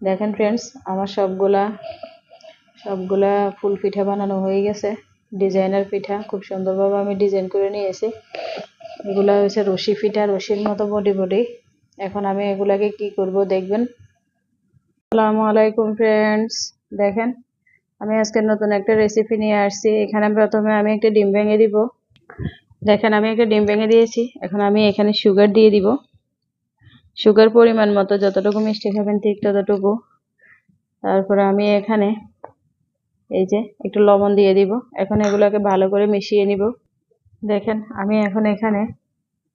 দেখেন ফ্রেন্ডস, আমার সবগুলা সবগুলা ফুল পিঠা বানানো হয়ে গেছে। ডিজাইনার পিঠা খুব সুন্দরভাবে আমি ডিজাইন করে নিয়েছি। এগুলা হচ্ছে রশি পিঠা, রশির মতো বডি বডি। এখন আমি এগুলাকে কি করব দেখবেন। আসসালামু আলাইকুম ফ্রেন্ডস, দেখেন আমি আজকে নতুন একটা রেসিপি নিয়ে আসছি। এখানে প্রথমে আমি একটা ডিম ভেঙে দিব। দেখেন আমি একটা ডিম ভেঙে দিয়েছি। এখন আমি এখানে সুগার দিয়ে দিব। সুগার পরিমাণ মতো, যতটুকু মিষ্টি খাবেন ঠিক ততটুকু। তারপরে আমি এখানে এই যে একটু লবণ দিয়ে দিব। এখন এগুলোকে ভালো করে মিশিয়ে নিব। দেখেন আমি এখন এখানে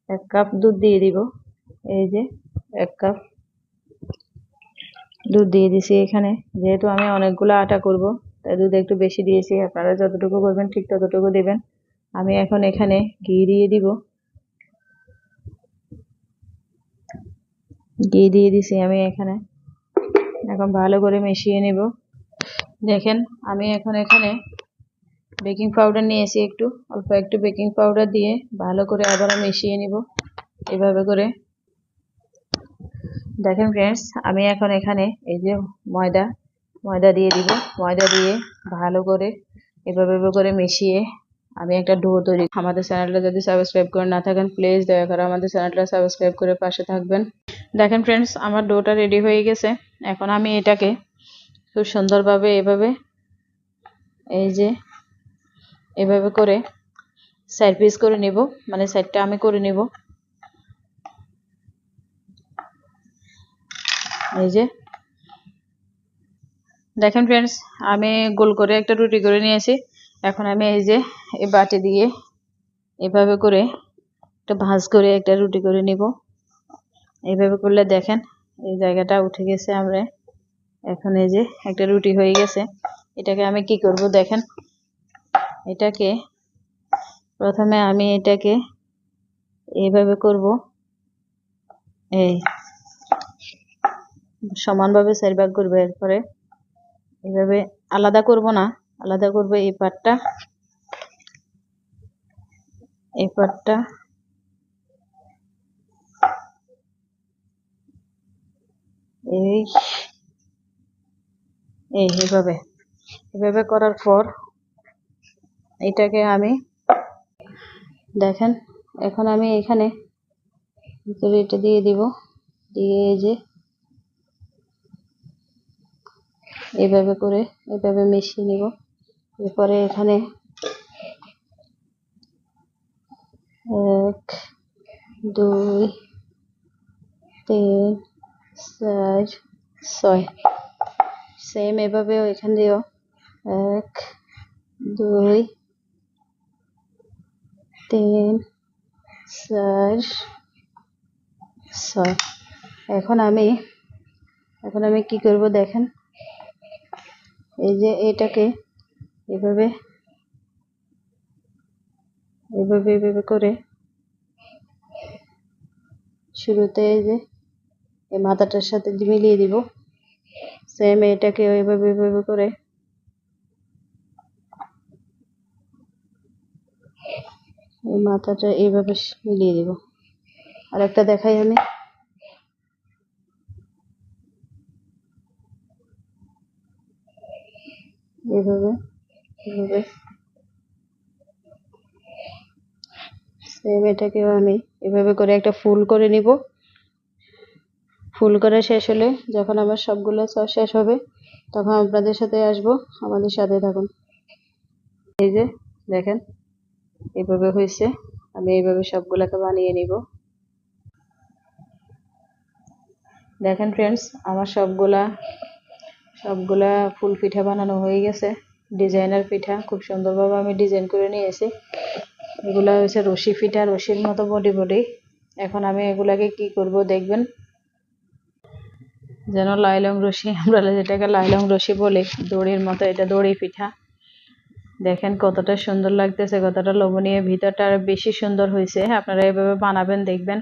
1 কাপ দুধ দিয়ে দিব। এই যে 1 কাপ দুধ দিয়ে দিছি এখানে। যেহেতু আমি অনেকগুলো আটা করব, তাই দুধ একটু বেশি দিয়েছি। আপনারা যতটুকু করবেন ঠিক ততটুকু দিবেন। আমি এখন এখানে ঘি দিয়ে দিব। ঘি দিয়ে দিছি আমি এখানে। এখন ভালো করে মিশিয়ে নিব। দেখেন আমি এখন এখানে বেকিং পাউডার নিয়েছি, অল্প একটু বেকিং পাউডার দিয়ে ভালো করে আবারও মিশিয়ে নিব এভাবে করে। দেখেন ফ্রেন্ডস, আমি এখন এখানে এই যে ময়দা দিয়ে দিব। ময়দা দিয়ে ভালো করে এভাবে করে মিশিয়ে আমি একটা ডো তৈরি। আমাদের চ্যানেলটা যদি সাবস্ক্রাইব করে না থাকেন, প্লিজ দয়া করে আমাদের চ্যানেলটা সাবস্ক্রাইব করে পাশে থাকবেন। দেখেন ফ্রেন্ডস, আমার ডোটা রেডি হয়ে গেছে। এখন আমি এটাকে খুব সুন্দরভাবে এই যে এভাবে করে সাইড পিস করে নিব, মানে সাইডটা আমি করে নিব। এই যে দেখেন ফ্রেন্ডস, আমি গোল করে একটা রুটি করে নিয়েছি। এখন আমি এই যে এই বাটি দিয়ে এভাবে করে একটা ভাঁজ করে একটা রুটি করে নিব। এইভাবে করলে দেখেন এই জায়গাটা উঠে গেছে। আমরা এখন এই যে একটা রুটি হয়ে গেছে। এটাকে আমি কি করব দেখেন। এটাকে প্রথমে আমি এটাকে এইভাবে করব। এই সমানভাবে চার ভাগ করব। এরপরে এইভাবে আলাদা করব না, আলাদা করব এই পাটটা, এই পাটটা এইভাবে এভাবে করার পর এটাকে আমি দেখেন এখন আমি এখানে ভিতরে এটা দিয়ে দিব। দিয়ে এই যে এইভাবে করে এইভাবে মিশিয়ে নিব। এরপরে এখানে 1 2 3 4 6 সেম এভাবে এখান দিয়েও 1 2 3 4 6। এখন আমি কি করব দেখেন। এই যে এটাকে এভাবে করে শুরুতে এই যে এই মাথাটার সাথে মিলিয়ে দিব। সেম এটাকে এইভাবে করে এই মাথাটা এইভাবে মিলিয়ে দিব। আর একটা দেখাই আমি। এইভাবে সেম এটাকেও আমি এভাবে করে একটা ফুল করে নিব। ফুল করা শেষ হলে, যখন আমার সবগুলো শেষ হবে, তখন আপনাদের সাথে আসবো। আমাদের সাথে থাকুন। এই যে দেখেন এইভাবে হয়েছে। আমি এইভাবে সবগুলোকে বানিয়ে নিব। দেখেন ফ্রেন্ডস, আমার সবগুলা ফুল পিঠা বানানো হয়ে গেছে। ডিজাইনার পিঠা খুব সুন্দরভাবে আমি ডিজাইন করে নিয়েছি। এগুলা হচ্ছে রশি পিঠা, রশির মতো বডি বডি। এখন আমি এগুলাকে কি করব দেখবেন। যেন লাইলং রশি, আমরা যেটাকে লাইলং রশি বলি, দড়ির মতো, এটা দড়ি পিঠা। দেখেন কতটা সুন্দর লাগতেছে, কতটা লোভনীয়। ভিতরটা আরো বেশি সুন্দর হয়েছে। আপনারা এভাবে বানাবেন, দেখবেন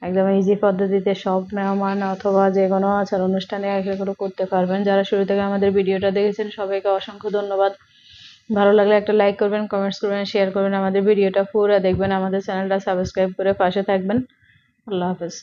একদম ইজি পদ্ধতিতে সব মেহমান অথবা যে কোনো আচার অনুষ্ঠানে এগুলো করতে পারবেন। যারা শুরু থেকে আমাদের ভিডিওটা দেখেছেন সবাইকে অসংখ্য ধন্যবাদ। ভালো লাগলে একটা লাইক করবেন, কমেন্টস করবেন, শেয়ার করবেন। আমাদের ভিডিওটা পুরো দেখবেন, আমাদের চ্যানেলটা সাবস্ক্রাইব করে পাশে থাকবেন। আল্লাহ হাফেজ।